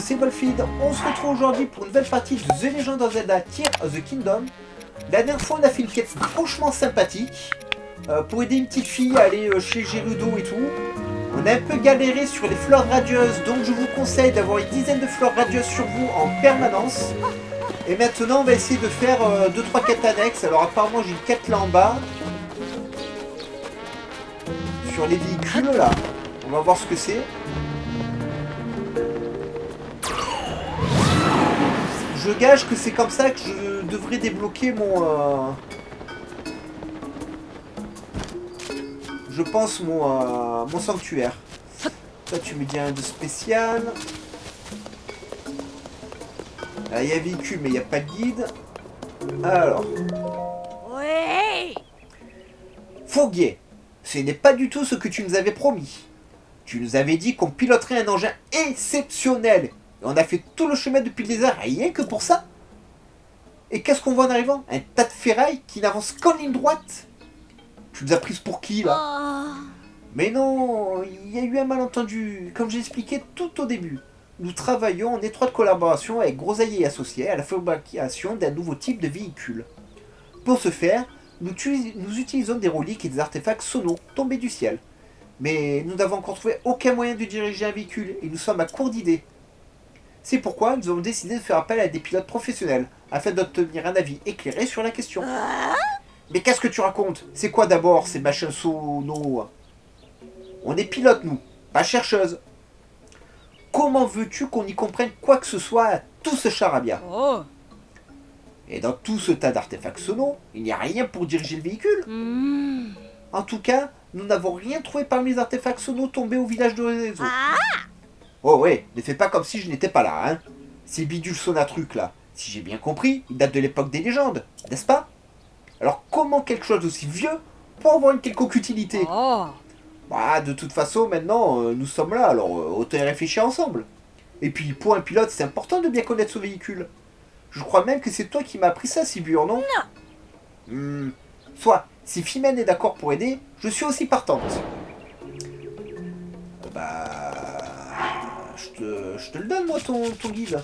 c'est Wolfid. On se retrouve aujourd'hui pour une nouvelle partie de The Legend of Zelda Tears of the Kingdom. La dernière fois, on a fait une quête franchement sympathique pour aider une petite fille à aller chez Gerudo et tout. On a un peu galéré sur les fleurs radieuses, donc je vous conseille d'avoir une dizaine de fleurs radieuses sur vous en permanence. Et maintenant, on va essayer de faire 2-3 quêtes annexes. Alors apparemment, j'ai une quête là en bas. Sur les véhicules là. On va voir ce que c'est. Je gage que c'est comme ça que je devrais débloquer mon... Je pense mon sanctuaire. Toi tu me dis un de spécial. Il y a véhicule mais il n'y a pas de guide. Alors. Ouais. Fourguier, ce n'est pas du tout ce que tu nous avais promis. Tu nous avais dit qu'on piloterait un engin exceptionnel. Et on a fait tout le chemin depuis le désert, rien que pour ça. Et qu'est-ce qu'on voit en arrivant? Un tas de ferraille qui n'avance qu'en ligne droite. Tu nous as prise pour qui là? Oh. Mais non, il y a eu un malentendu. Comme j'ai expliqué tout au début, nous travaillons en étroite collaboration avec Grosailles et Associés à la fabrication d'un nouveau type de véhicule. Pour ce faire, nous utilisons des reliques et des artefacts sonaux tombés du ciel. Mais nous n'avons encore trouvé aucun moyen de diriger un véhicule et nous sommes à court d'idées. C'est pourquoi nous avons décidé de faire appel à des pilotes professionnels afin d'obtenir un avis éclairé sur la question. Mais qu'est-ce que tu racontes? C'est quoi d'abord ces machins sonaux? On est pilote nous, pas chercheuse. Comment veux-tu qu'on y comprenne quoi que ce soit à tout ce charabia? Oh. Et dans tout ce tas d'artefacts sonaux, il n'y a rien pour diriger le véhicule. Mm. En tout cas, nous n'avons rien trouvé parmi les artefacts sonaux tombés au village de réseau. Oh ouais, ne fais pas comme si je n'étais pas là, hein. Ces bidules sonatrucs là, si j'ai bien compris, ils datent de l'époque des légendes, n'est-ce pas? Alors comment quelque chose d'aussi vieux peut avoir une quelconque utilité? Oh. Bah de toute façon maintenant nous sommes là, alors autant y réfléchir ensemble. Et puis pour un pilote c'est important de bien connaître son véhicule. Je crois même que c'est toi qui m'as appris ça, Sibur, non? Non. Soit, si Phimène est d'accord pour aider, je suis aussi partante. Bah... Je te le donne, moi, ton guide.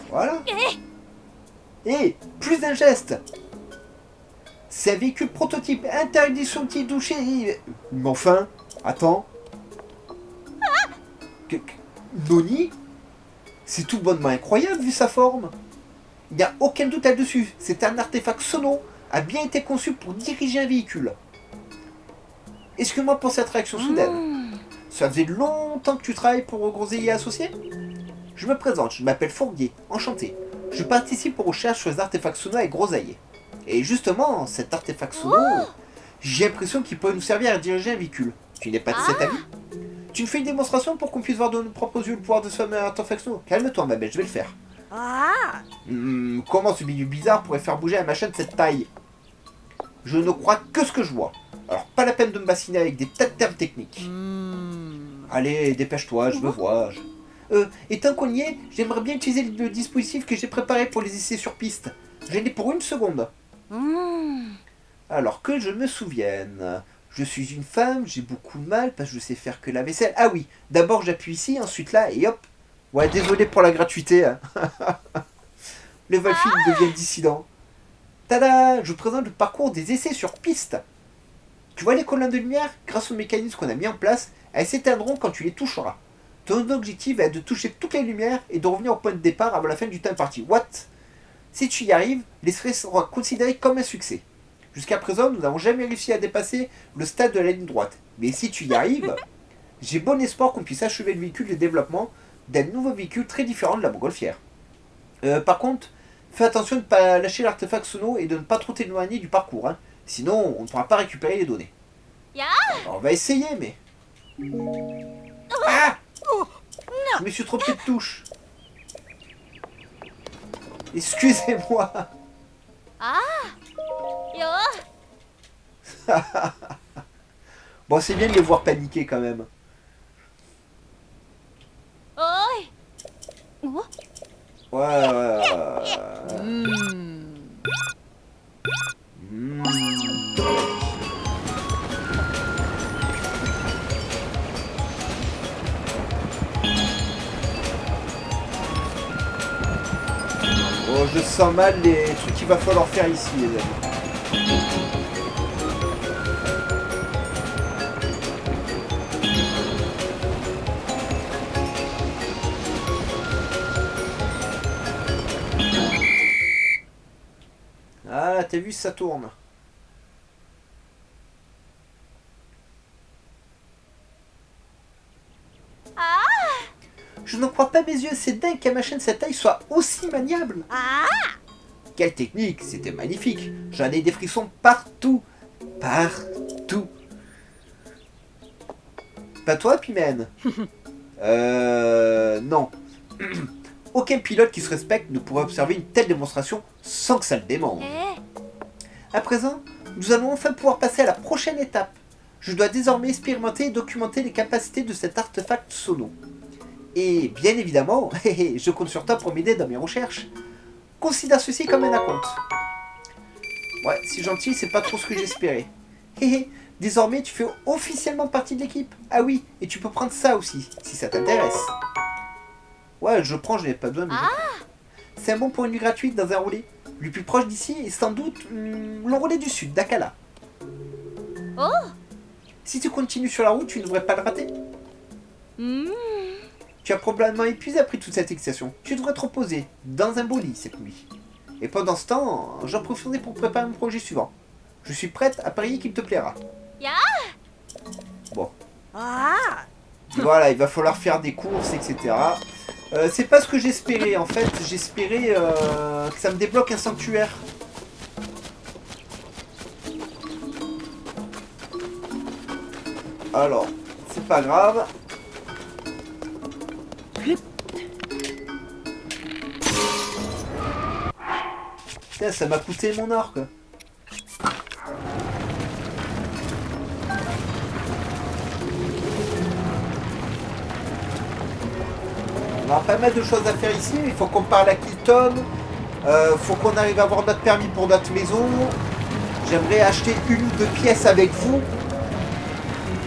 Voilà. Et plus d'un geste. C'est un véhicule prototype, interdiction de doucher. Mais enfin, attends. Noni? C'est tout bonnement incroyable vu sa forme. Il n'y a aucun doute là-dessus. C'est un artefact sono, a bien été conçu pour diriger un véhicule. Excuse-moi pour cette réaction soudaine. Ça faisait longtemps que tu travailles pour Grosailles et Associés? Je me présente, je m'appelle Fourguier, enchanté. Je participe aux recherches sur les artefacts sono avec Grosailles. Et justement, cet artefact sono, j'ai l'impression qu'il peut nous servir à diriger un véhicule. Tu n'es pas de cet avis? Tu me fais une démonstration pour qu'on puisse voir de nos propres yeux le pouvoir de ce fameux artefact sono? Calme-toi ma belle, je vais le faire. Comment ce milieu bizarre pourrait faire bouger un machin de cette taille? Je ne crois que ce que je vois. Alors pas la peine de me bassiner avec des tas de termes techniques. Allez, dépêche-toi, je veux voir. Et tant qu'on y est, j'aimerais bien utiliser le dispositif que j'ai préparé pour les essais sur piste. J'en ai pour une seconde. Alors que je me souvienne, je suis une femme, j'ai beaucoup de mal parce que je sais faire que la vaisselle. Ah oui, d'abord j'appuie ici, ensuite là et hop. Ouais, désolé pour la gratuité. Hein. Le Wolfid devient dissident. Tada! Je vous présente le parcours des essais sur piste. Tu vois les colonnes de lumière? Grâce au mécanisme qu'on a mis en place, elles s'éteindront quand tu les toucheras. Ton objectif va être de toucher toutes les lumières et de revenir au point de départ avant la fin du time party. What? Si tu y arrives, l'essai sera considéré comme un succès. Jusqu'à présent, nous n'avons jamais réussi à dépasser le stade de la ligne droite. Mais si tu y arrives, j'ai bon espoir qu'on puisse achever le véhicule de développement d'un nouveau véhicule très différent de la montgolfière. Par contre, fais attention de ne pas lâcher l'artefact sono et de ne pas trop t'éloigner du parcours. Hein. Sinon, on ne pourra pas récupérer les données. Alors, on va essayer, mais... Ah! Je me suis trompé de touche. Excusez-moi. Bon, c'est bien de les voir paniquer quand même. Oh. Mmh. Oh, je sens mal les trucs qu'il va falloir faire ici, les amis. Ah, t'as vu, ça tourne. Je n'en crois pas mes yeux, c'est dingue qu'un machin de cette taille soit aussi maniable. Quelle technique, c'était magnifique. J'en ai des frissons partout. Partout. Pas toi, Pimène? Non. Aucun pilote qui se respecte ne pourrait observer une telle démonstration sans que ça le démange. À présent, nous allons enfin pouvoir passer à la prochaine étape. Je dois désormais expérimenter et documenter les capacités de cet artefact sono. Et bien évidemment, je compte sur toi pour m'aider dans mes recherches. Considère ceci comme un acompte. Ouais, si gentil, c'est pas trop ce que j'espérais. Désormais, tu fais officiellement partie de l'équipe. Ah oui, et tu peux prendre ça aussi, si ça t'intéresse. Ouais, je prends, je n'ai pas besoin de... C'est un bon pour une nuit gratuite dans un relais. Le plus proche d'ici est sans doute le relais du sud, d'Akala. Si tu continues sur la route, tu ne devrais pas le rater. Tu as probablement épuisé après toute cette excitation. Tu devrais te reposer dans un beau lit cette nuit. Et pendant ce temps, j'en profiterai pour préparer mon projet suivant. Je suis prête à parier qu'il te plaira. Bon. Voilà, il va falloir faire des courses, etc. C'est pas ce que j'espérais en fait. J'espérais que ça me débloque un sanctuaire. Alors, c'est pas grave. Putain, ça m'a coûté mon or, quoi. On a pas mal de choses à faire ici. Il faut qu'on parle à Kilton. Faut qu'on arrive à avoir notre permis pour notre maison. J'aimerais acheter une ou deux pièces avec vous.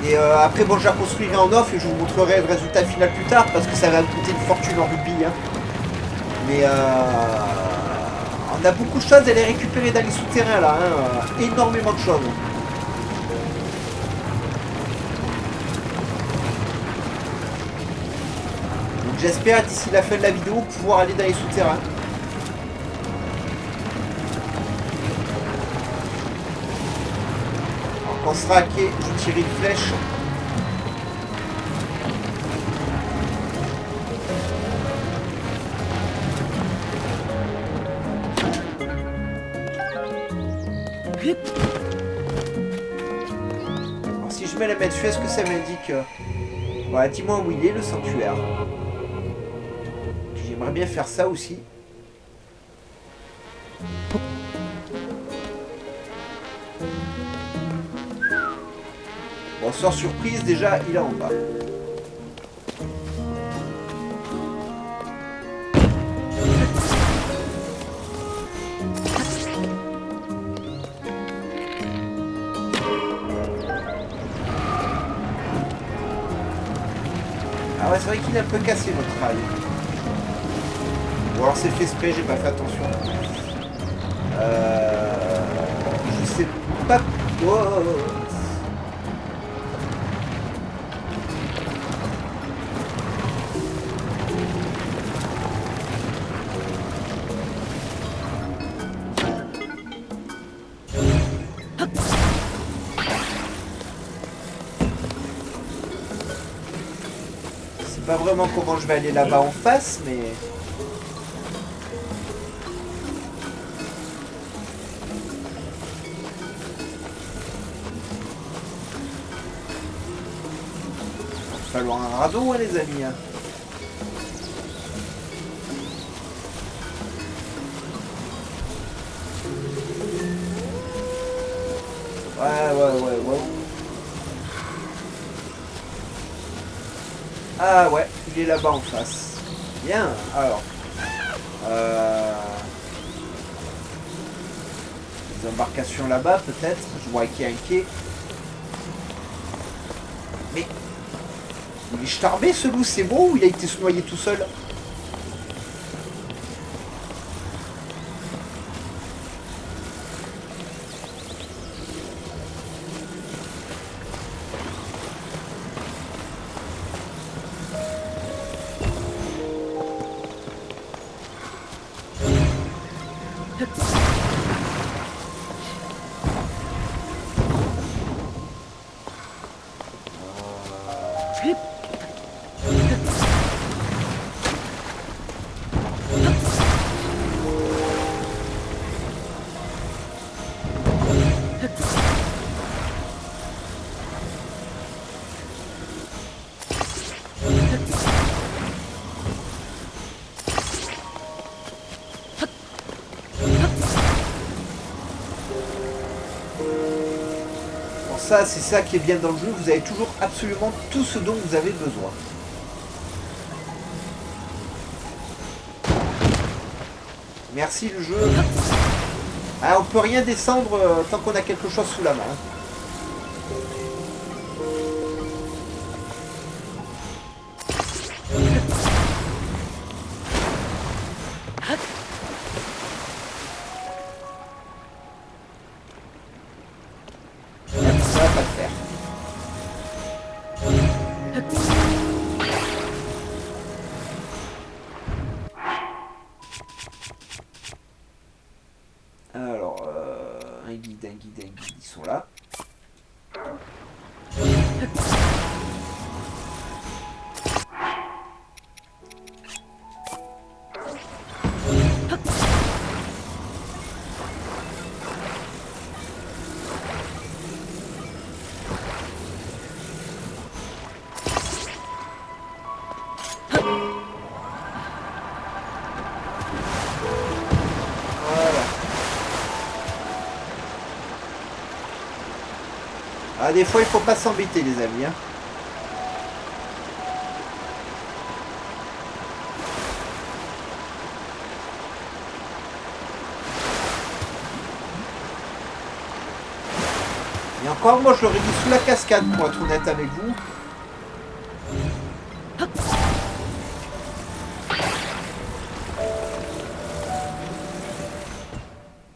Et après, bon, je la construirai en off et je vous montrerai le résultat final plus tard parce que ça va me coûter une fortune en rugby. Hein. Mais on a beaucoup de choses à les récupérer dans les souterrains là. Hein. Énormément de choses. Donc j'espère d'ici la fin de la vidéo pouvoir aller dans les souterrains. Quand on sera hacké, je tire une flèche. Alors si je mets la main dessus, est-ce que ça m'indique voilà, dis-moi où il est le sanctuaire. J'aimerais bien faire ça aussi. Bon, sans surprise, déjà, il est en bas. Ah ouais, c'est vrai qu'il est un peu cassé, notre rail. Ou alors c'est fait exprès, j'ai pas fait attention. Je sais pas... Oh. Pas vraiment comment je vais aller là-bas en face, mais... Il va falloir un radeau, hein, les amis. Hein. Ouais. Ah ouais, il est là-bas en face. Bien, alors. Des embarcations là-bas, peut-être. Je vois qu'il y a un quai. Mais... il est starbé, ce loup, c'est bon ou il a été se noyer tout seul? Ça, c'est ça qui est bien dans le jeu, vous avez toujours absolument tout ce dont vous avez besoin. Merci le jeu. Ah, on peut rien descendre tant qu'on a quelque chose sous la main. Ils sont là. Ah, des fois, il faut pas s'embêter, les amis. Hein. Et encore, moi, je l'aurais mis sous la cascade, pour être honnête avec vous.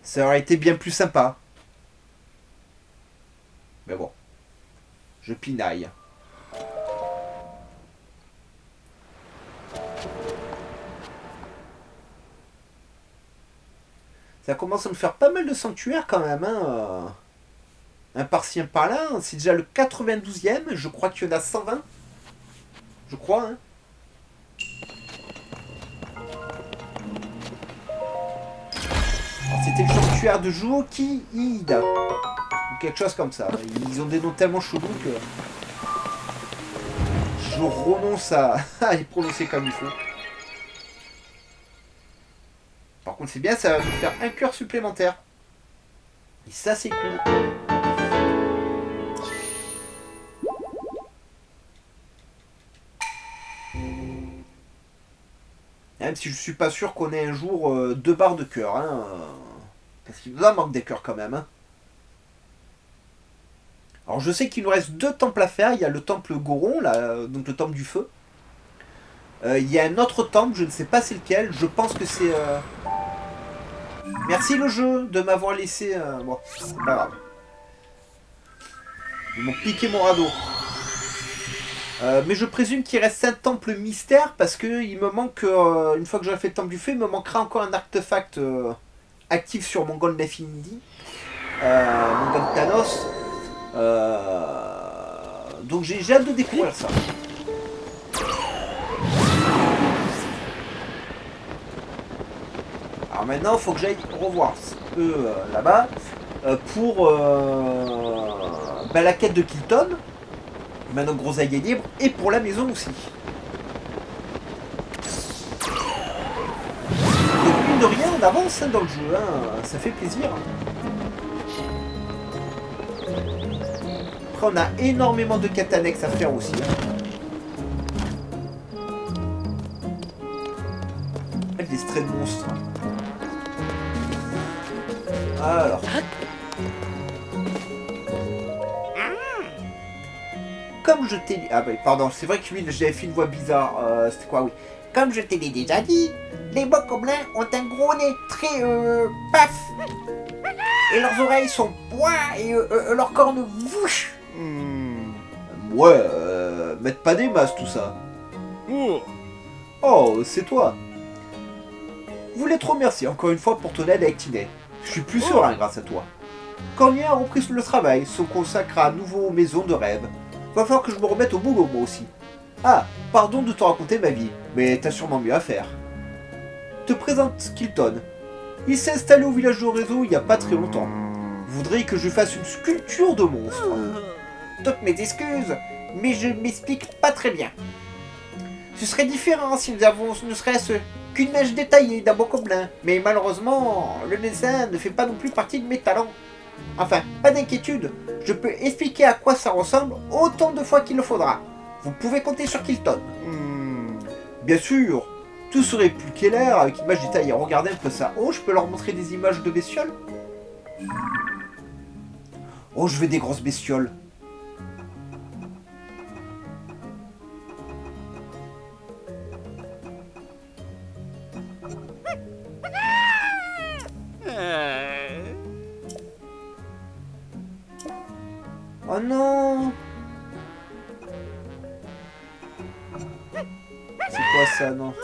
Ça aurait été bien plus sympa. Mais bon. Je pinaille. Ça commence à me faire pas mal de sanctuaires quand même. Hein. Un par-ci, un par-là. C'est déjà le 92e. Je crois qu'il y en a 120. Je crois. Hein. C'était le sanctuaire de Juoki Iida. Ou quelque chose comme ça. Ils ont des noms tellement chelous que... je renonce à les prononcer comme il faut. Par contre, c'est bien, ça va nous faire un cœur supplémentaire. Et ça, c'est cool. Même si je suis pas sûr qu'on ait un jour 2 barres de cœur. Hein, parce qu'il nous en manque des cœurs quand même. Hein. Alors je sais qu'il nous reste 2 temples à faire. Il y a le temple Goron, là, donc le temple du feu. Il y a un autre temple, je ne sais pas c'est lequel. Je pense que c'est... Merci le jeu de m'avoir laissé... Bon, c'est pas grave. Ils m'ont piqué mon radeau. Mais je présume qu'il reste un temple mystère parce que il me manque, une fois que j'aurai fait le temple du feu, il me manquera encore un artefact actif sur mon Golden Infinity. Mon Golden Thanos. Donc j'ai hâte de découvrir ça. Alors maintenant, il faut que j'aille revoir eux là-bas pour la quête de Kilton. Maintenant, Grosaille est libre et pour la maison aussi. Donc, mine de rien, on avance hein, dans le jeu, hein. Ça fait plaisir. Après, on a énormément de quêtes annexes à faire aussi. Hein. Des straits de monstres. Alors. comme je t'ai dit... Ah bah pardon, c'est vrai que lui, j'avais fait une voix bizarre. C'était quoi, oui. Comme je t'ai déjà dit, les bokoblins ont un gros nez très... paf. Et leurs oreilles sont points et leurs cornes vouch. Ouais, mettre pas des masses tout ça. Oh, c'est toi. Je voulais te remercier encore une fois pour ton aide avec Tinet. Je suis plus serein grâce à toi. Cornia a repris le travail, se consacre à nouveau aux maisons de rêve. Va falloir que je me remette au boulot moi aussi. Ah, pardon de te raconter ma vie, mais t'as sûrement mieux à faire. Te présente Skilton. Il s'est installé au village de réseau il y a pas très longtemps. Voudrait que je fasse une sculpture de monstre. Toutes mes excuses, mais je m'explique pas très bien. Ce serait différent si nous avons ne serait-ce qu'une image détaillée d'un bokoblin, mais malheureusement, le dessin ne fait pas non plus partie de mes talents. Enfin, pas d'inquiétude, je peux expliquer à quoi ça ressemble autant de fois qu'il le faudra. Vous pouvez compter sur Kilton. Bien sûr, tout serait plus clair avec images détaillées. Regardez un peu ça. Oh, je peux leur montrer des images de bestioles. Oh, je veux des grosses bestioles. Oh non! C'est quoi ça, non?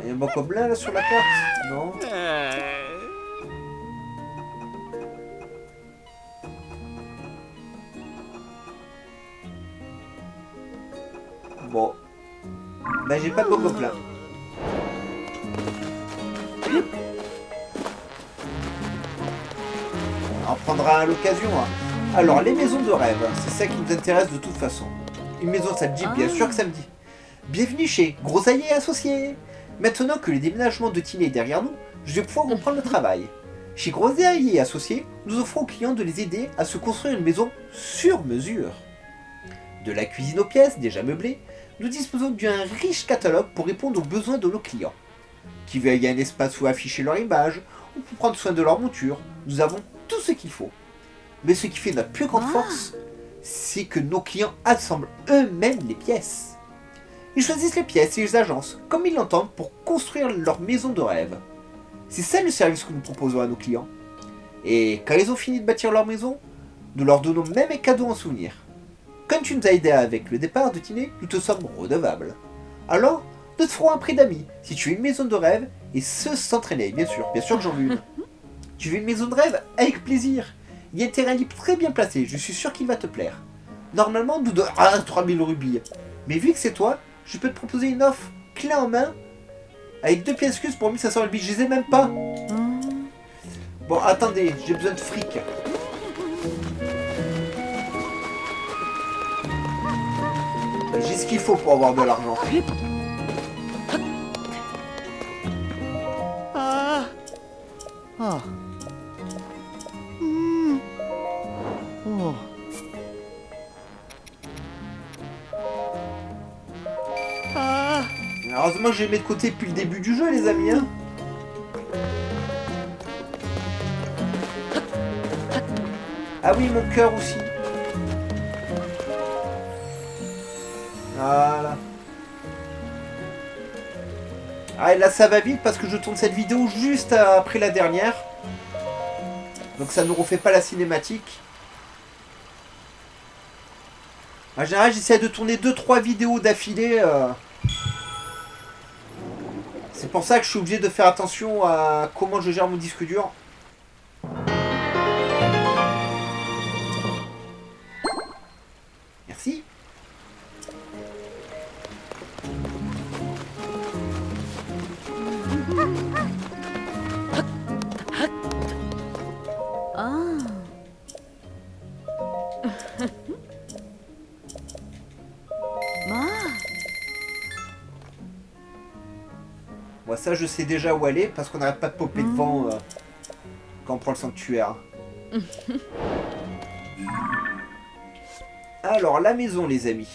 Il y a un bokoblin là sur la carte? Non? Bon. Ben j'ai pas de bokoblin. On en prendra à l'occasion. Hein. Alors, les maisons de rêve, c'est ça qui nous intéresse de toute façon. Une maison, ça te dit, bien sûr que ça me dit. Bienvenue chez Grosaillé et Associés. Maintenant que le déménagement de Tinet est derrière nous, je vais pouvoir reprendre le travail. Chez Grosaillé et Associés, nous offrons aux clients de les aider à se construire une maison sur mesure. De la cuisine aux pièces, déjà meublées, nous disposons d'un riche catalogue pour répondre aux besoins de nos clients. Qui veulent un espace où afficher leur image, ou pour prendre soin de leur monture, nous avons tout ce qu'il faut. Mais ce qui fait notre plus grande force, c'est que nos clients assemblent eux-mêmes les pièces. Ils choisissent les pièces et les agences comme ils l'entendent pour construire leur maison de rêve. C'est ça le service que nous proposons à nos clients. Et quand ils ont fini de bâtir leur maison, nous leur donnons même un cadeau en souvenir. Comme tu nous as aidé avec le départ de Tinet, nous te sommes redevables. Alors, nous te ferons un prix d'amis si tu as une maison de rêve et ce sans traîner, bien sûr que j'en veux une. Tu veux une maison de rêve? Avec plaisir. Il y a un terrain libre très bien placé, je suis sûr qu'il va te plaire. Normalement, nous donnons 3000 rubis. Mais vu que c'est toi, je peux te proposer une offre clé en main avec 2 pièces cus pour 1500 rubis. Je les ai même pas. Bon, attendez, j'ai besoin de fric. J'ai ce qu'il faut pour avoir de l'argent. Heureusement que j'ai mis de côté depuis le début du jeu, les amis. Hein. Ah oui, mon cœur aussi. Voilà. Ah, et là, ça va vite parce que je tourne cette vidéo juste après la dernière. Donc ça ne nous refait pas la cinématique. En général, j'essaie de tourner 2-3 vidéos d'affilée. C'est pour ça que je suis obligé de faire attention à comment je gère mon disque dur. Merci. Moi ça je sais déjà où aller parce qu'on n'arrête pas de popper devant quand on prend le sanctuaire. Alors la maison les amis.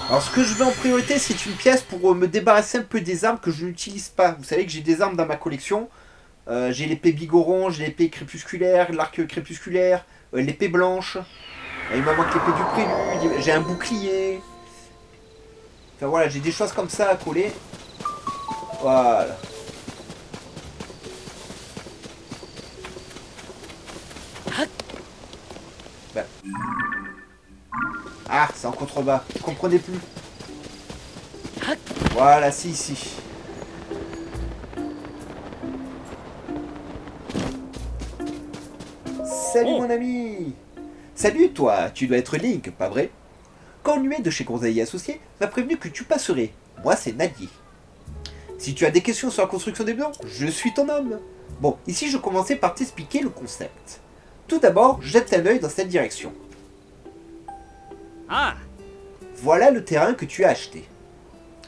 Alors ce que je veux en priorité, c'est une pièce pour me débarrasser un peu des armes que je n'utilise pas. Vous savez que j'ai des armes dans ma collection. J'ai l'épée bigoron, j'ai l'épée crépusculaire, l'arc crépusculaire, l'épée blanche. Il me manque l'épée du prélude, j'ai un bouclier. Enfin voilà, j'ai des choses comme ça à coller. Voilà. Ben. Ah, c'est en contrebas. Je comprenais plus. Voilà, c'est ici. Salut mon ami. Salut toi, tu dois être Link, pas vrai? Quand Nuet de chez Conseil Associés m'a prévenu que tu passerais. Moi c'est Nadier. Si tu as des questions sur la construction des maisons, je suis ton homme. Bon, ici je commençais par t'expliquer le concept. Tout d'abord, jette un œil dans cette direction. Ah, Voilà le terrain que tu as acheté.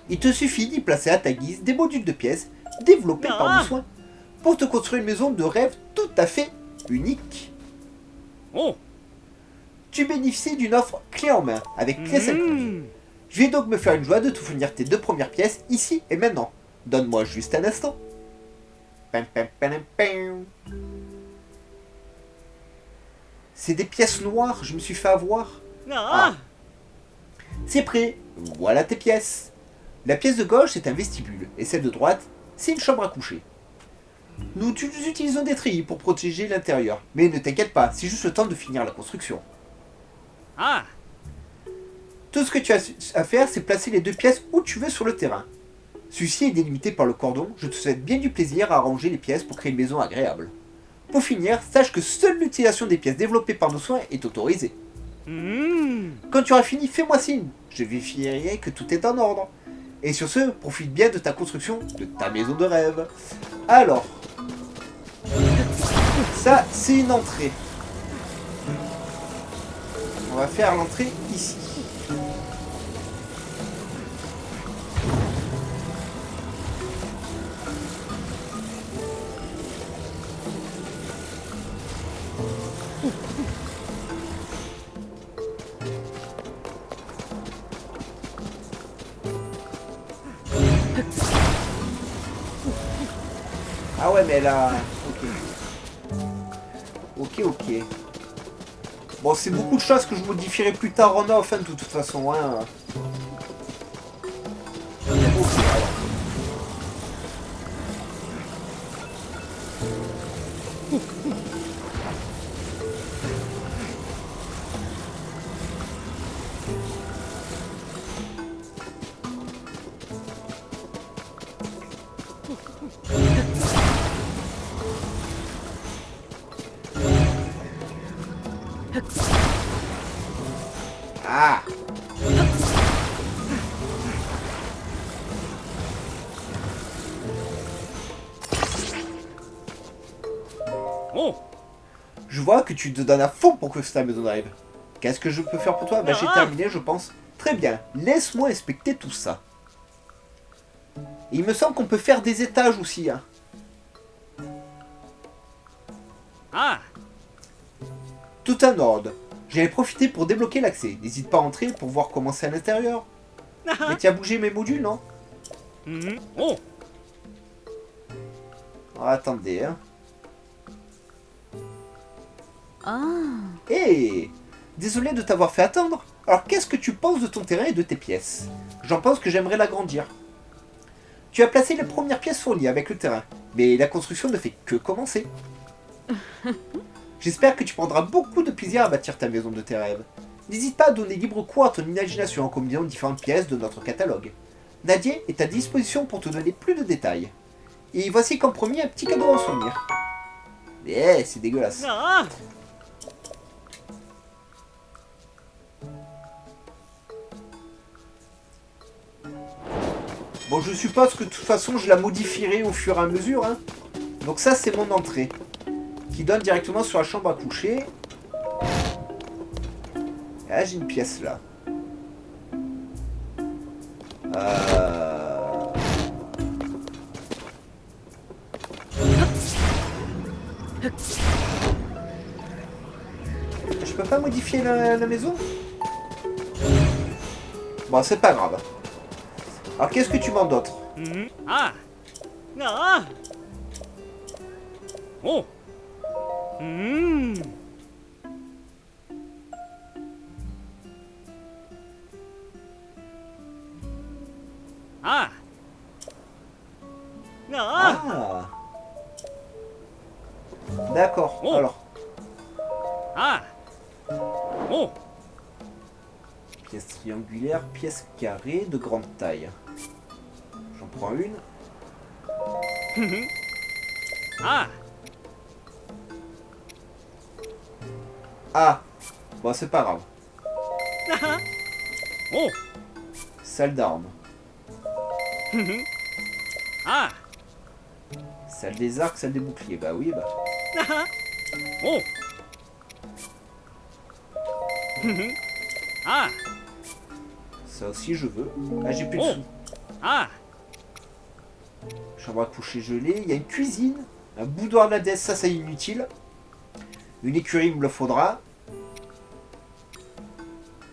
Il te suffit d'y placer à ta guise des modules de pièces développés par nos soins pour te construire une maison de rêve tout à fait unique. oh, Tu bénéficies d'une offre clé en main avec pièces incluses. Je vais donc me faire une joie de te fournir tes 2 premières pièces ici et maintenant. Donne-moi juste un instant. Pam, pam, pam, pam. C'est des pièces noires, je me suis fait avoir. ah, C'est prêt, voilà tes pièces. La pièce de gauche, c'est un vestibule, et celle de droite, c'est une chambre à coucher. Nous utilisons des treillis pour protéger l'intérieur, mais ne t'inquiète pas, c'est juste le temps de finir la construction. ah, Tout ce que tu as à faire, c'est placer les 2 pièces où tu veux sur le terrain. Celui-ci est délimité par le cordon, je te souhaite bien du plaisir à arranger les pièces pour créer une maison agréable. Pour finir, sache que seule l'utilisation des pièces développées par nos soins est autorisée. Quand tu auras fini, fais-moi signe, je vérifierai que tout est en ordre. Et sur ce, profite bien de ta construction, de ta maison de rêve. Alors, ça c'est une entrée. On va faire l'entrée ici. Ah ouais, mais là... Ok. Bon, c'est beaucoup de choses que je modifierai plus tard en off, hein, de toute façon. Hein. Ok, alors. Ah! oh, Je vois que tu te donnes à fond pour que ta maison arrive. Qu'est-ce que je peux faire pour toi? Bah, j'ai terminé, je pense. Très bien, laisse-moi inspecter tout ça. Et il me semble qu'on peut faire des étages aussi. Hein. ah, Tout en ordre. J'allais profiter pour débloquer l'accès. N'hésite pas à entrer pour voir comment c'est à l'intérieur. Mais tu as bougé mes modules, non? oh, Oh, attendez, hein. Ah. Hé! Désolé de t'avoir fait attendre. Alors qu'est-ce que tu penses de ton terrain et de tes pièces? J'en pense que j'aimerais l'agrandir. Tu as placé les premières pièces fournies avec le terrain, mais la construction ne fait que commencer. J'espère que tu prendras beaucoup de plaisir à bâtir ta maison de tes rêves. N'hésite pas à donner libre cours à ton imagination en combinant différentes pièces de notre catalogue. Nadia est à disposition pour te donner plus de détails. Et voici comme promis un petit cadeau en souvenir. Eh, c'est dégueulasse. ah, Bon, je suppose que de toute façon, je la modifierai au fur et à mesure. Hein. Donc ça, c'est mon entrée. Qui donne directement sur la chambre à coucher. Et là, j'ai une pièce là. Je peux pas modifier la maison? Bon, c'est pas grave. Alors, qu'est-ce que tu m'en d'autre? Ah. Ah. Oh. Ah. Ah. Ah. D'accord. Oh. Alors, Ah. Oh. pièce triangulaire, pièce carrée de grande taille. J'en prends une. Ah. Ah. Bon, c'est pas grave. Oh. Salle d'armes. Ah. Salle des arcs, salle des boucliers. Bah oui, bah. Oh. Ah. Ça aussi, je veux. Ah, j'ai plus de Oh. sous. Ah. Chambre à coucher gelée. Il y a une cuisine. Un boudoir de la déesse, ça c'est inutile. Une écurie, il me le faudra.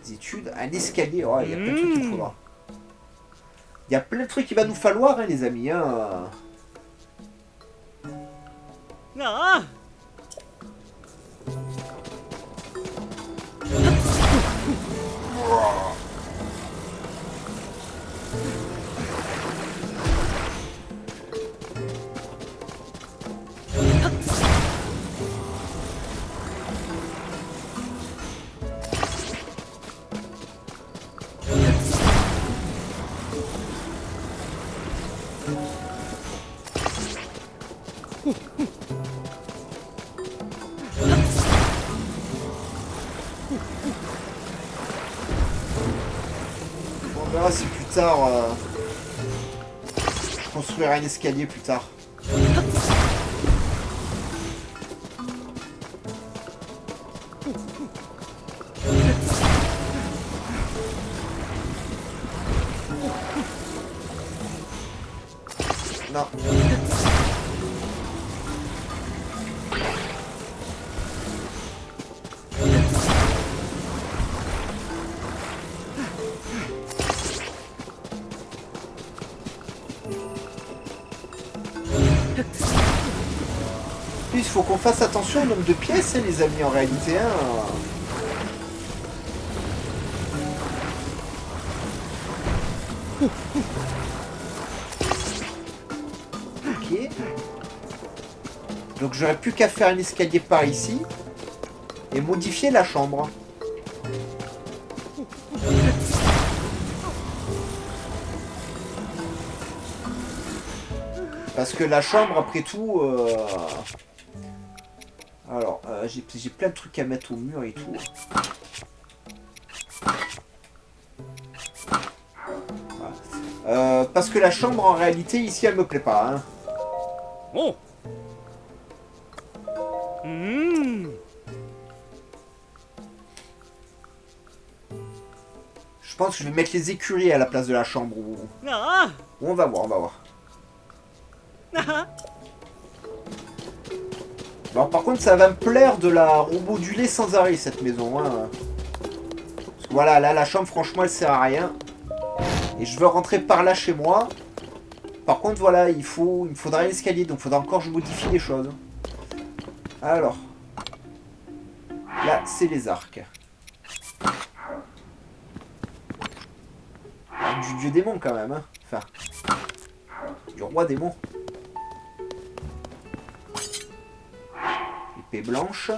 Des études. Un escalier. Oh, il y a plein de trucs qu'il me faudra. Il y a plein de trucs qu'il va nous falloir, hein, les amis. Hein. Ah. On verra si plus tard je construirai un escalier plus tard. Non. Il faut qu'on fasse attention au nombre de pièces, hein, les amis, en réalité. Hein. Ok. Donc j'aurais plus qu'à faire un escalier par ici et modifier la chambre. Parce que la chambre, après tout... Alors, j'ai plein de trucs à mettre au mur et tout. Voilà. Parce que la chambre, en réalité, ici, elle me plaît pas. Hein. Oh. Je pense que je vais mettre les écuries à la place de la chambre. Ah. On va voir, on va voir. Alors par contre ça va me plaire de la roboduler sans arrêt cette maison. Hein. Parce que voilà, là la chambre franchement elle sert à rien. Et je veux rentrer par là chez moi. Par contre voilà, il me faudra un escalier, donc il faudra encore que je modifie les choses. Alors. Là c'est les arcs. Du dieu démon quand même. Hein. Enfin. Du roi démon. Épée blanche.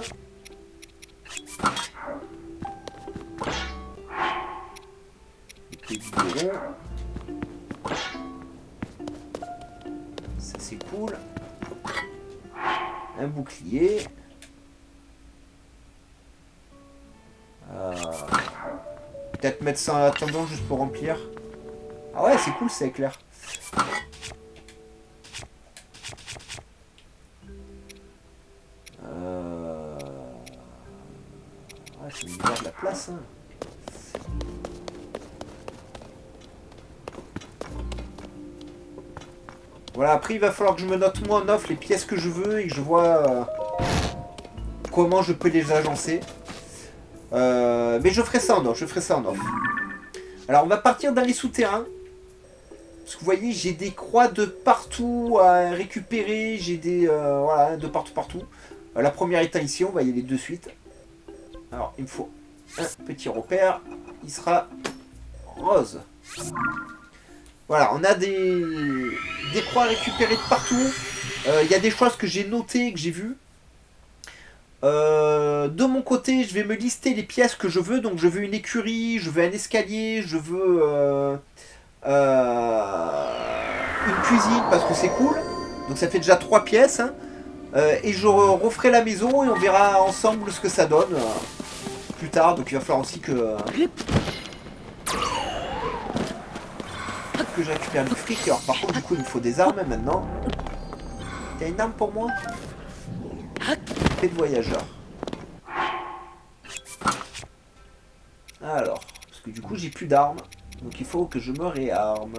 Épée du bureau. Ça c'est cool. Un bouclier. Peut-être mettre ça en attendant juste pour remplir. Ah ouais, c'est cool, c'est éclair. Ah, c'est bizarre de la place. Hein. Voilà, après il va falloir que je me note moi en off les pièces que je veux et que je vois comment je peux les agencer. Mais je ferai ça en off, je ferai ça en off. Alors on va partir dans les souterrains. Parce que vous voyez, j'ai des croix de partout à récupérer. J'ai des... voilà, de partout. La première étant ici, on va y aller de suite. Alors, il me faut un petit repère. Il sera rose. Voilà, on a des croix à récupérer de partout. Il y a des choses que j'ai notées, que j'ai vues. De mon côté, je vais me lister les pièces que je veux. Donc, je veux une écurie, je veux un escalier, je veux une cuisine parce que c'est cool. Donc, ça fait déjà 3 pièces. Hein. Et je referai la maison et on verra ensemble ce que ça donne plus tard. Donc, il va falloir aussi que je récupère du fric. Alors, par contre, du coup, il me faut des armes maintenant. T'as une arme pour moi? Épée de voyageur. Alors, parce que du coup, j'ai plus d'armes. Donc, il faut que je me réarme.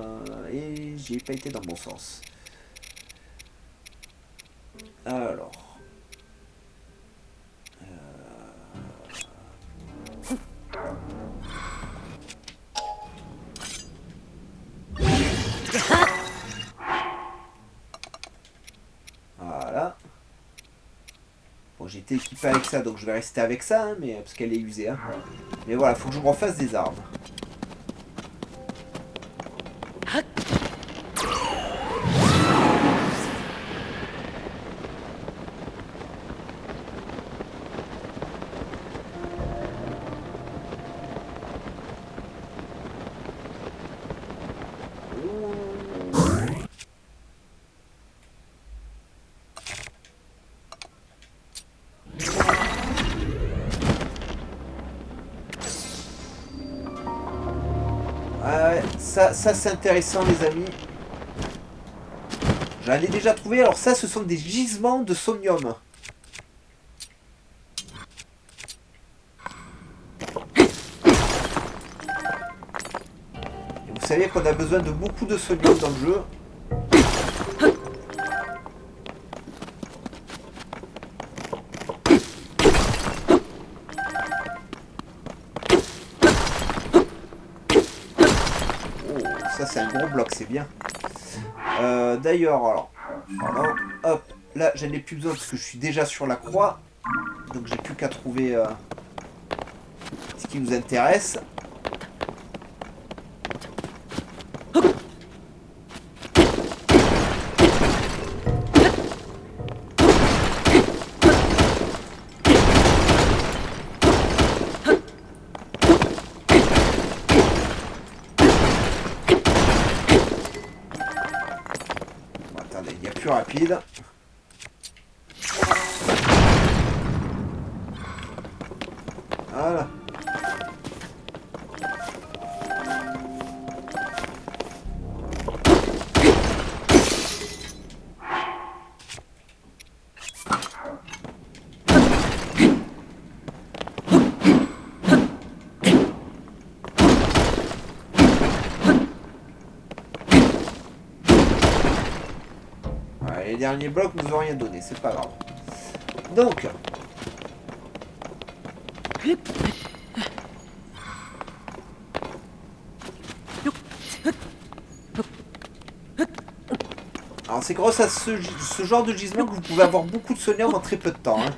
Et j'ai pas été dans le bon sens. Alors. Voilà. Bon, j'ai été équipé avec ça, donc je vais rester avec ça, hein, mais, parce qu'elle est usée. Hein. Mais voilà, faut que je me refasse des armes. Ouais, ça c'est intéressant les amis. J'en ai déjà trouvé. Alors ça, ce sont des gisements de somnium. Et vous savez qu'on a besoin de beaucoup de somnium dans le jeu. Ça c'est un gros bloc, c'est bien. D'ailleurs, alors, pardon, hop, là j'en ai plus besoin parce que je suis déjà sur la croix. Donc j'ai plus qu'à trouver ce qui nous intéresse. Plus rapide. Voilà. Les derniers blocs nous ont rien donné, c'est pas grave. Donc. Alors c'est grâce à ce genre de gisement que vous pouvez avoir beaucoup de somnium en très peu de temps. Hein.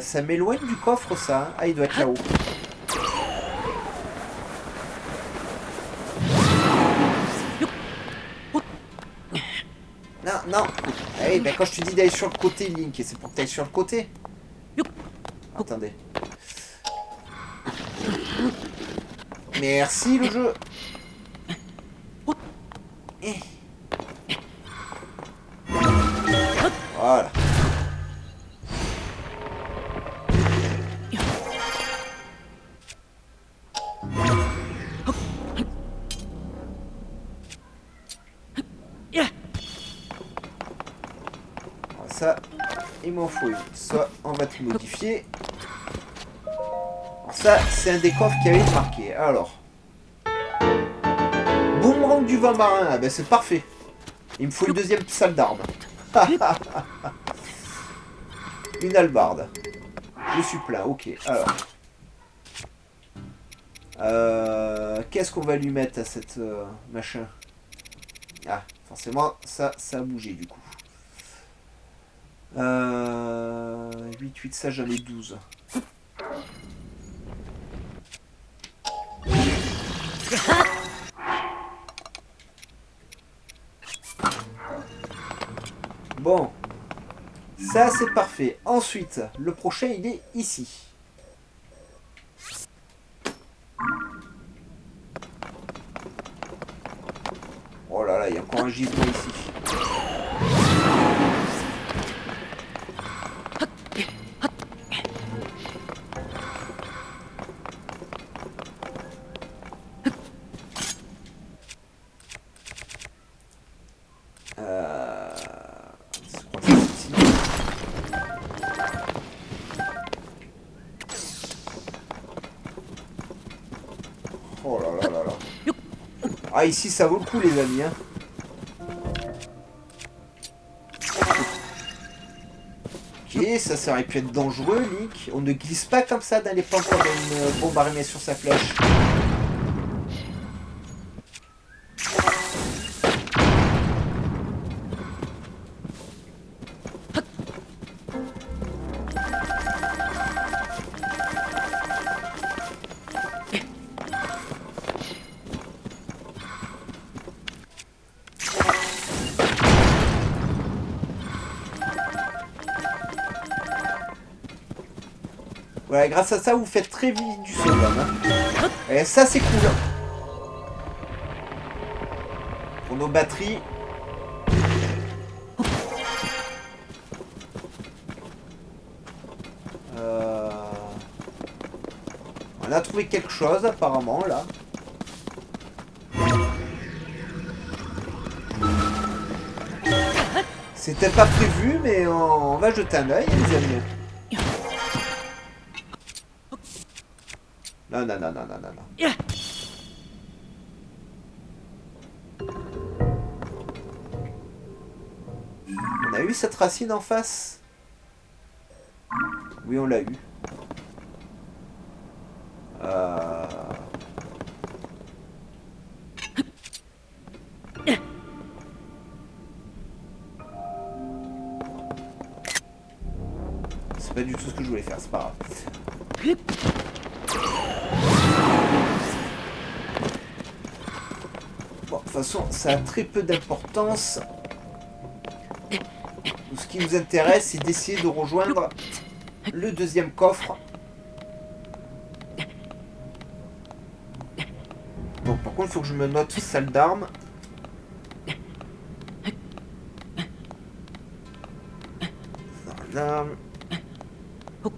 Ça m'éloigne du coffre ça. Hein. Ah, il doit être là-haut. Non, non. Hey, ben quand je te dis d'aller sur le côté, Link, c'est pour que tu ailles sur le côté. Attendez. Merci le jeu. Voilà. Ça, il m'en faut une. Ça, on va te modifier. Alors Ça, c'est un des coffres qui avait été marqué. Alors. Boomerang du vent marin. Ah ben, c'est parfait. Il me faut une deuxième salle d'armes. Une hallebarde. Je suis plein. Ok, alors. Qu'est-ce qu'on va lui mettre à cette machin? Ah, forcément, ça a bougé du coup. 8, ça j'en ai 12. Bon. Ça c'est parfait. Ensuite, le prochain il est ici. Oh là là, il y a encore un gisement ici. Oh là là là là. Ah, ici ça vaut le coup les amis hein. Ok, ça aurait pu être dangereux Link. On ne glisse pas comme ça dans les pentes quand une bombe arrimée sur sa flèche. Voilà, grâce à ça, vous faites très vite du saut. Hein. Et ça, c'est cool. Pour nos batteries. On a trouvé quelque chose, apparemment, là. C'était pas prévu, mais on va jeter un œil, les amis. Non, non, non, non, non, non, non. On a eu cette racine en face? Oui, on l'a eu. C'est pas du tout ce que je voulais faire, c'est pas grave. Bon, de toute façon, ça a très peu d'importance. Ce qui nous intéresse, c'est d'essayer de rejoindre le deuxième coffre. Bon, par contre, il faut que je me note salle d'armes. Salle d'armes.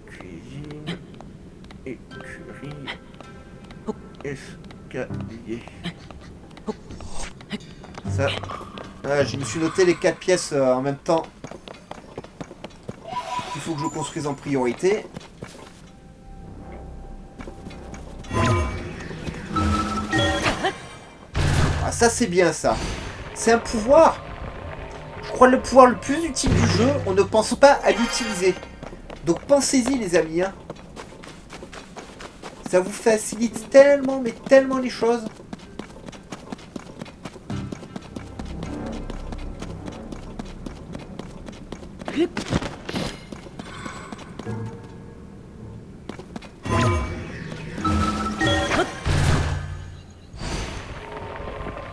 Cuisine. Écurie. Escalier. Ça. Ah, je me suis noté les 4 pièces en même temps. Il faut que je construise en priorité. Ah, ça c'est bien ça. C'est un pouvoir. Je crois le pouvoir le plus utile du jeu. On ne pense pas à l'utiliser. Donc pensez-y les amis. Hein. Ça vous facilite tellement, mais tellement les choses.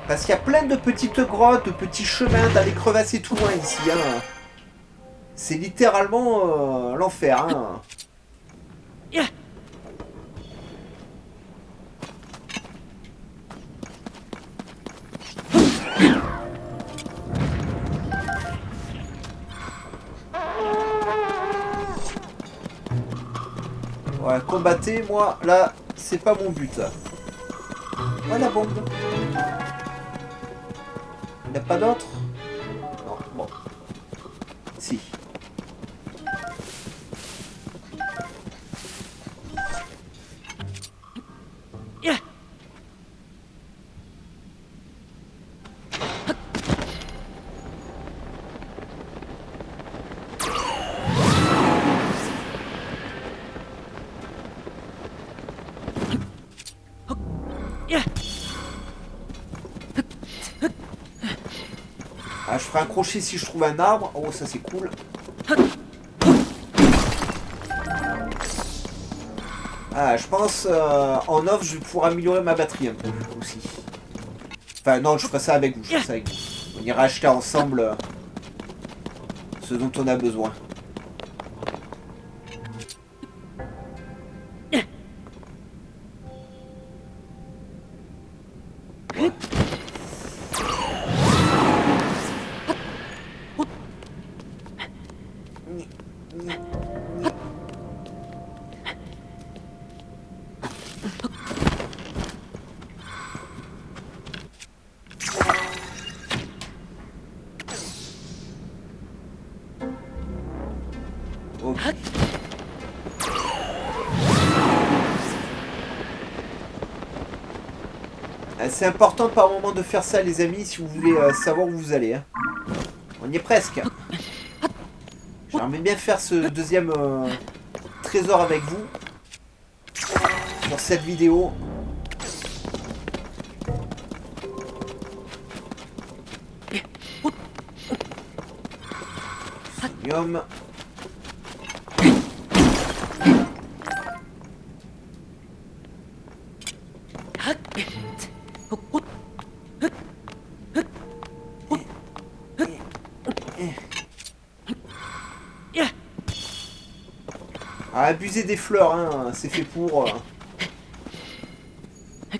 Parce qu'il y a plein de petites grottes, de petits chemins dans les crevasses et tout loin ici. Hein. C'est littéralement l'enfer. Hein. Ouais, combattez, moi, là, c'est pas mon but. Voilà la bombe. Il n'y a pas d'autre? Non, bon. Si. Ah, je ferai un crochet si je trouve un arbre. Oh, ça c'est cool. Ah, je pense en off, je vais pouvoir améliorer ma batterie un peu aussi. Enfin, non, je ferai ça avec vous. Je ferai ça avec vous. On ira acheter ensemble ce dont on a besoin. Ouais. Ok. C'est important par moment de faire ça, les amis, si vous voulez savoir où vous allez. Hein. On y est presque. J'aimerais bien faire ce deuxième trésor avec vous sur cette vidéo. Sodium. Ah, abuser des fleurs, hein, c'est fait pour.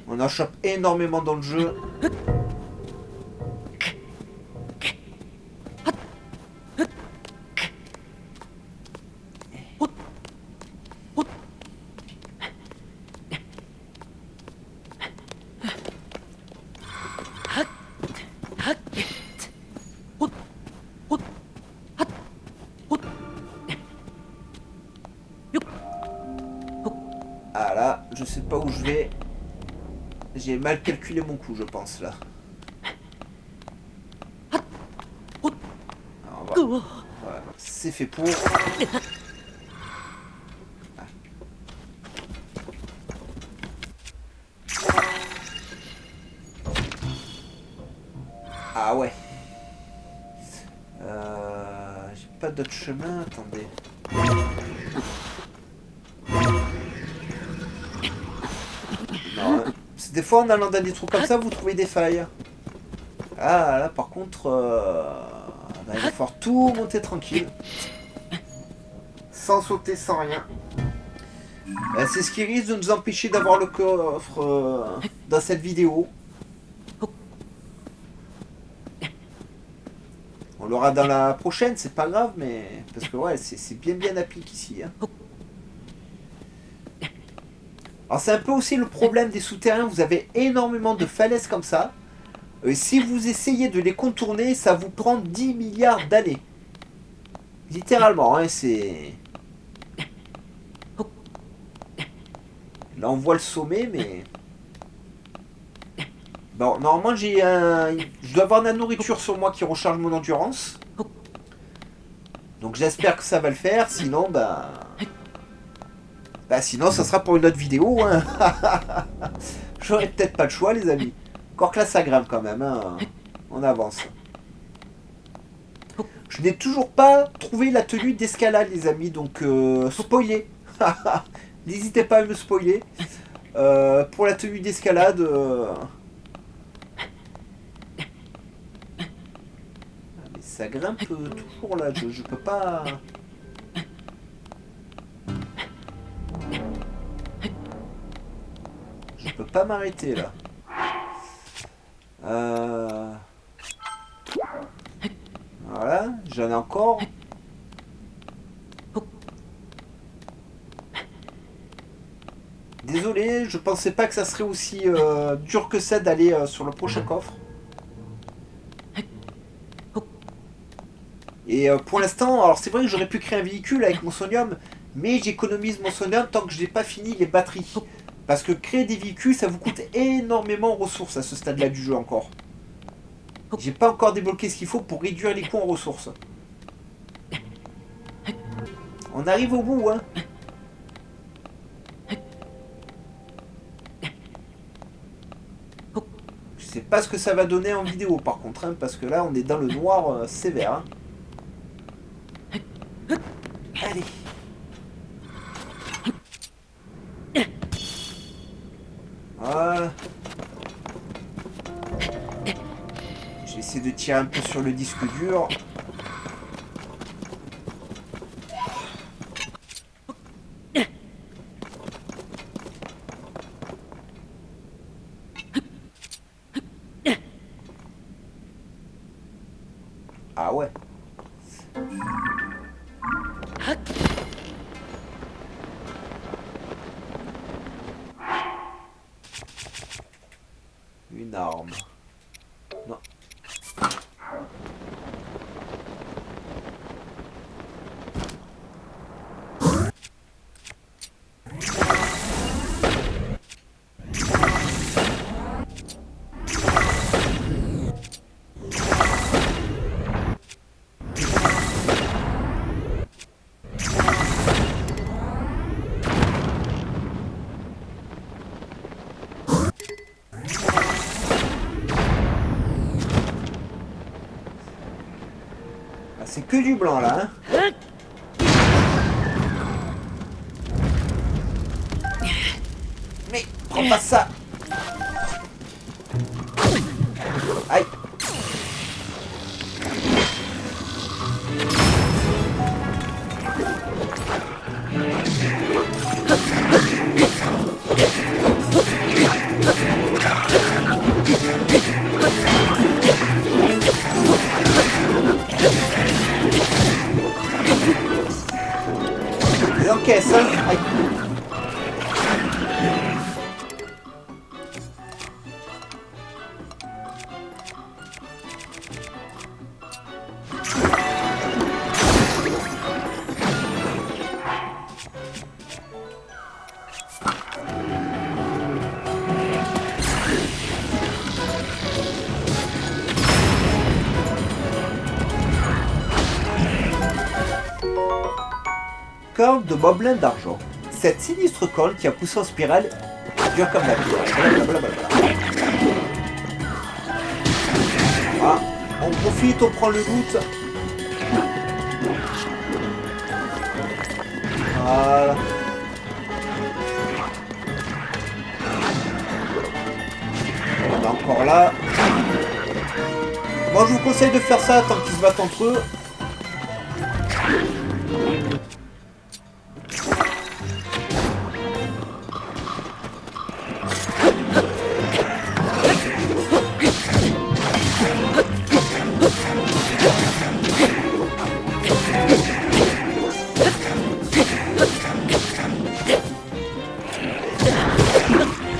On en chope énormément dans le jeu. Ah là, je sais pas où je vais. J'ai mal calculé mon coup, je pense, là. Alors, voilà. C'est fait pour. Ah ouais. J'ai pas d'autre chemin, attendez. Non, des fois en allant dans des trous comme ça, vous trouvez des failles. Ah là par contre, bah, il va falloir tout monter tranquille. Sans sauter, sans rien. C'est ce qui risque de nous empêcher d'avoir le coffre dans cette vidéo. On l'aura dans la prochaine, c'est pas grave, mais... Parce que ouais, c'est bien à pic ici. Hein. Alors c'est un peu aussi le problème des souterrains, vous avez énormément de falaises comme ça. Si vous essayez de les contourner, ça vous prend 10 milliards d'années. Littéralement, hein, c'est... Là on voit le sommet, mais... Bon, normalement j'ai un... Je dois avoir de la nourriture sur moi qui recharge mon endurance. Donc j'espère que ça va le faire, sinon bah... Bah sinon ça sera pour une autre vidéo, hein. J'aurai peut-être pas le choix les amis. Encore que là ça grimpe quand même, hein. On avance. Je n'ai toujours pas trouvé la tenue d'escalade les amis, donc spoiler. N'hésitez pas à me spoiler. Pour la tenue d'escalade... Mais ça grimpe toujours là, je peux pas... Je peux pas m'arrêter là. Voilà, j'en ai encore. Désolé, je pensais pas que ça serait aussi dur que ça d'aller sur le prochain coffre. Et pour l'instant, alors c'est vrai que j'aurais pu créer un véhicule avec mon sonium, mais j'économise mon sonium tant que je n'ai pas fini les batteries. Parce que créer des véhicules, ça vous coûte énormément de ressources à ce stade-là du jeu encore. J'ai pas encore débloqué ce qu'il faut pour réduire les coûts en ressources. On arrive au bout, hein. Je sais pas ce que ça va donner en vidéo par contre, hein, parce que là on est dans le noir sévère. Hein. Allez. Voilà. J'essaie de tirer un peu sur le disque dur. Ah ouais. Une arme. Non. Ah, c'est que du blanc là, hein. Mais prends pas ça. Aïe. Les encaisses, hein. Aïe. Corne de moblin d'argent. Cette sinistre corne qui a poussé en spirale dure comme la pierre. Blablabla. Ah, on profite, on prend le loot. Voilà. On est encore là. Moi je vous conseille de faire ça tant qu'ils se battent entre eux.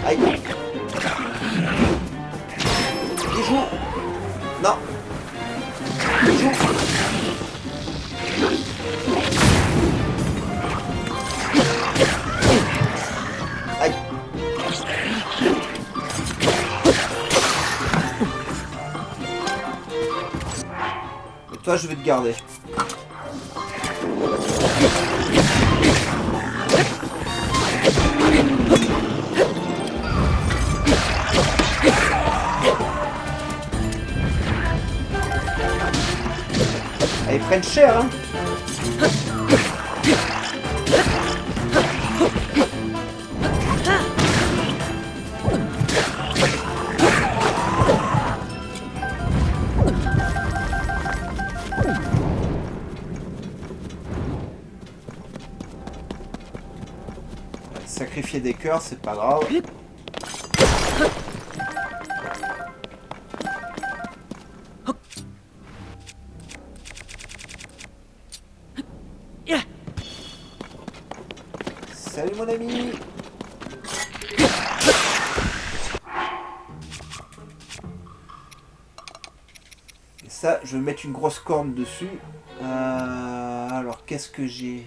Aïe. Bijou. Non. Bijou. Aïe. Et toi, je vais te garder. Ah, ils prennent cher, hein. Sacrifier des cœurs, c'est pas grave. Salut mon ami. Et ça, je vais mettre une grosse corne dessus. Alors, qu'est-ce que j'ai?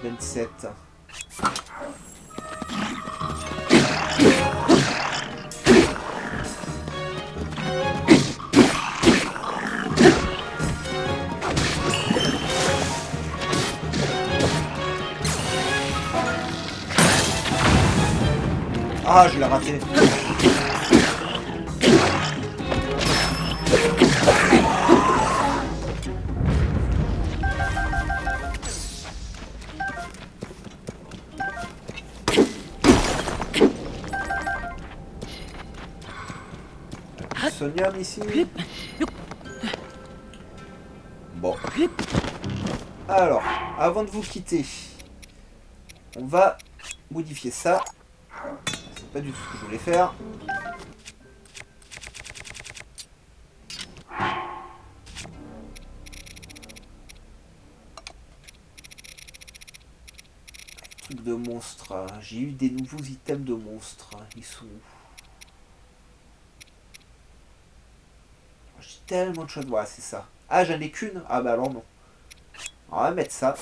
27. Ah, je l'ai raté. Sonium ici. Bon. Alors, avant de vous quitter, on va modifier ça. C'est pas du tout ce que je voulais faire. Truc de monstre. J'ai eu des nouveaux items de monstres. Ils sont où? J'ai tellement de choses. Voilà, c'est ça. Ah, j'en ai qu'une. Ah bah alors non. On va mettre ça.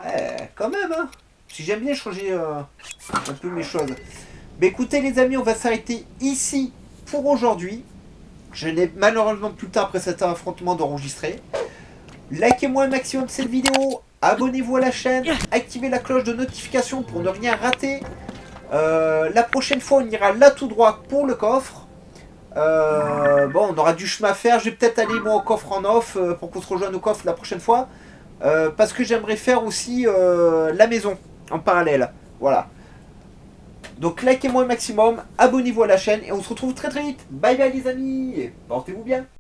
Ouais, quand même, hein. Si j'aime bien changer un peu mes choses. Mais écoutez les amis, on va s'arrêter ici pour aujourd'hui. Je n'ai malheureusement plus tard après cet affrontement d'enregistrer. Likez-moi un maximum cette vidéo. Abonnez-vous à la chaîne. Activez la cloche de notification pour ne rien rater. La prochaine fois, on ira là tout droit pour le coffre. Bon, on aura du chemin à faire. Je vais peut-être aller moi au coffre en off pour qu'on se rejoigne au coffre la prochaine fois. Parce que j'aimerais faire aussi la maison en parallèle. Voilà. Donc likez-moi un maximum, abonnez-vous à la chaîne et on se retrouve très très vite. Bye bye les amis, portez-vous bien.